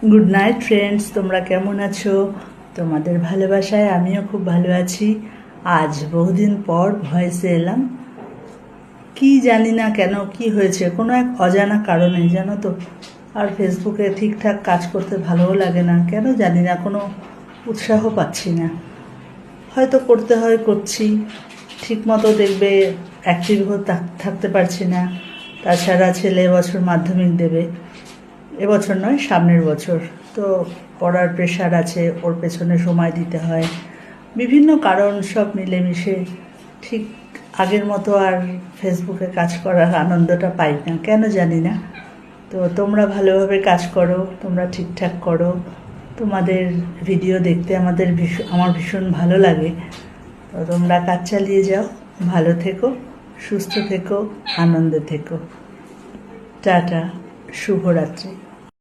Good night friends, তোমরা কেমন আছো? তোমাদের ভালোবাসায় আমিও খুব ভালো আছি। আজ বহুদিন পর ভয়েসে এলাম। কি জানি না কেন, কি হয়েছে, কোনো এক অজানা কারণে জানো তো। আর ফেসবুকে ঠিকঠাক কাজ করতে ভালোও লাগে না, কেন জানি না, কোনো উৎসাহ পাচ্ছি না। হয়তো করতে হয়, করছি, ঠিকমতো দেখবে অ্যাক্টিভ থাকতে পারছি না। তাছাড়া ছেলে এবছর মাধ্যমিক দেবে, এবছর নয় সামনের বছর, তো পড়ার প্রেশার আছে, ওর পেছনে সময় দিতে হয়, বিভিন্ন কারণ সব মিলেমিশে ঠিক আগের মতো আর ফেসবুকে কাজ করার আনন্দটা পাই না, কেন জানি না। তো তোমরা ভালোভাবে কাজ করো, তোমরা ঠিকঠাক করো, তোমাদের ভিডিও দেখতে আমার ভীষণ ভালো লাগে। তো তোমরা কাজ চালিয়ে যাও, ভালো থেকো, সুস্থ থেকো, আনন্দে থেকো। টাটা, শুভরাত্রি।